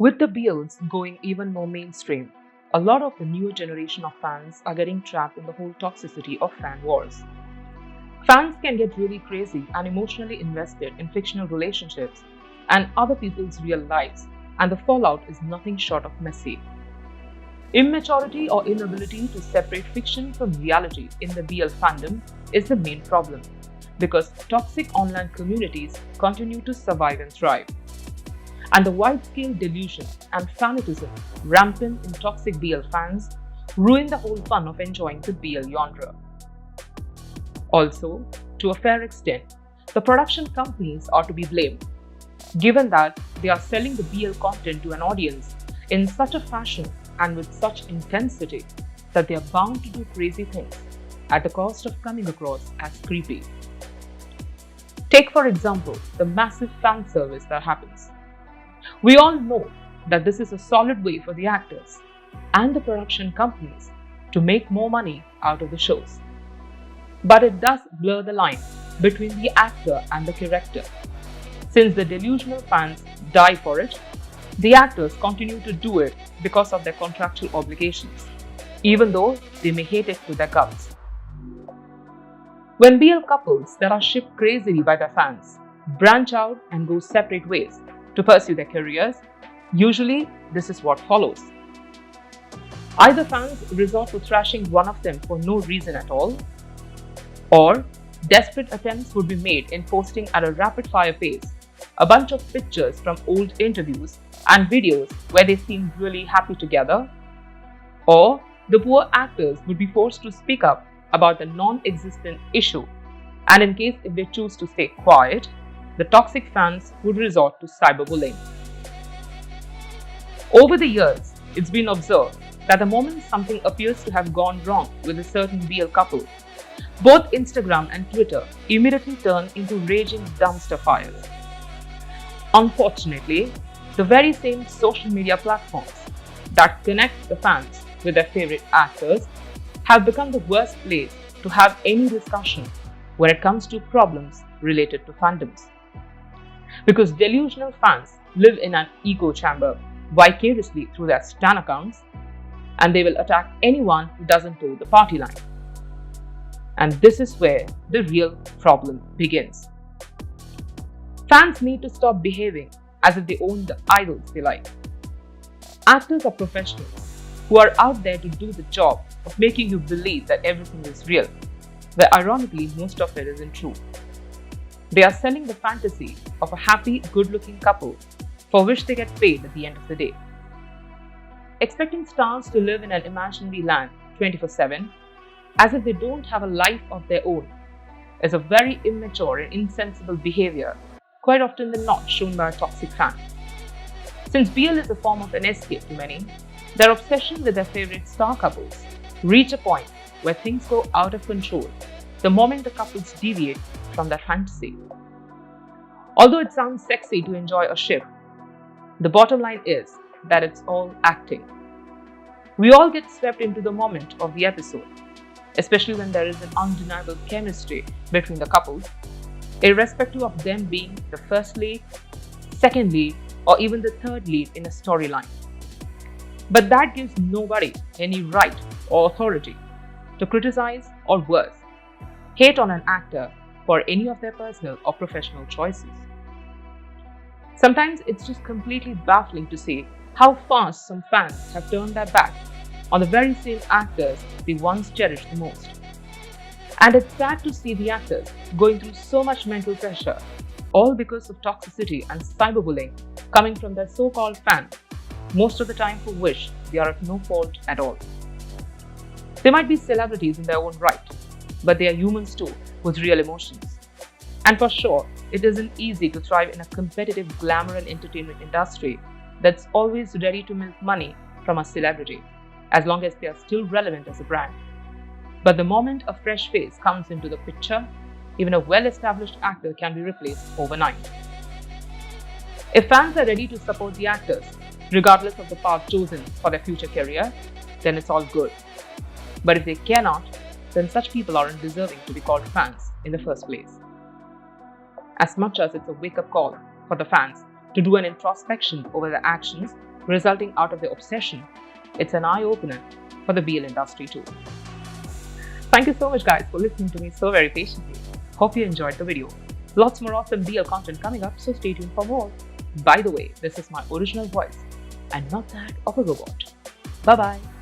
With the BLs going even more mainstream, a lot of the newer generation of fans are getting trapped in the whole toxicity of fan wars. Fans can get really crazy and emotionally invested in fictional relationships and other people's real lives, and the fallout is nothing short of messy. Immaturity or inability to separate fiction from reality in the BL fandom is the main problem, because toxic online communities continue to survive and thrive. And the wide-scale delusion and fanatism rampant in toxic BL fans ruin the whole fun of enjoying the BL genre. Also, to a fair extent, the production companies are to be blamed, given that they are selling the BL content to an audience in such a fashion and with such intensity that they are bound to do crazy things at the cost of coming across as creepy. Take, for example, the massive fan service that happens. We all know that this is a solid way for the actors and the production companies to make more money out of the shows. But it does blur the line between the actor and the character. Since the delusional fans die for it, the actors continue to do it because of their contractual obligations, even though they may hate it to their guts. When BL couples that are shipped crazily by their fans branch out and go separate ways to pursue their careers, usually this is what follows. Either fans resort to thrashing one of them for no reason at all, or desperate attempts would be made in posting at a rapid-fire pace a bunch of pictures from old interviews and videos where they seemed really happy together, or the poor actors would be forced to speak up about the non-existent issue, and in case if they choose to stay quiet, the toxic fans would resort to cyberbullying. Over the years, it's been observed that the moment something appears to have gone wrong with a certain BL couple, both Instagram and Twitter immediately turn into raging dumpster fires. Unfortunately, the very same social media platforms that connect the fans with their favorite actors have become the worst place to have any discussion when it comes to problems related to fandoms. Because delusional fans live in an echo chamber vicariously through their stan accounts, and they will attack anyone who doesn't toe the party line. And this is where the real problem begins. Fans need to stop behaving as if they own the idols they like. Actors are professionals who are out there to do the job of making you believe that everything is real, where ironically most of it isn't true. They are selling the fantasy of a happy, good-looking couple for which they get paid at the end of the day. Expecting stars to live in an imaginary land 24/7 as if they don't have a life of their own is a very immature and insensible behavior, quite often than not shown by a toxic fan. Since BL is a form of an escape to many, their obsession with their favorite star couples reach a point where things go out of control the moment the couples deviate from that fantasy. Although it sounds sexy to enjoy a ship, the bottom line is that it's all acting. We all get swept into the moment of the episode, especially when there is an undeniable chemistry between the couples, irrespective of them being the first lead, second lead, or even the third lead in a storyline. But that gives nobody any right or authority to criticize or worse, hate on an actor for any of their personal or professional choices. Sometimes it's just completely baffling to see how fast some fans have turned their back on the very same actors they once cherished the most. And it's sad to see the actors going through so much mental pressure, all because of toxicity and cyberbullying coming from their so-called fans, most of the time for which they are at no fault at all. They might be celebrities in their own right, but they are humans too, with real emotions. And for sure, it isn't easy to thrive in a competitive glamour and entertainment industry that's always ready to milk money from a celebrity, as long as they are still relevant as a brand. But the moment a fresh face comes into the picture, even a well-established actor can be replaced overnight. If fans are ready to support the actors, regardless of the path chosen for their future career, then it's all good. But if they cannot, then such people aren't deserving to be called fans in the first place. As much as it's a wake-up call for the fans to do an introspection over their actions resulting out of their obsession, it's an eye-opener for the BL industry too. Thank you so much guys for listening to me so very patiently. Hope you enjoyed the video. Lots more awesome BL content coming up, so stay tuned for more. By the way, this is my original voice and not that of a robot. Bye bye.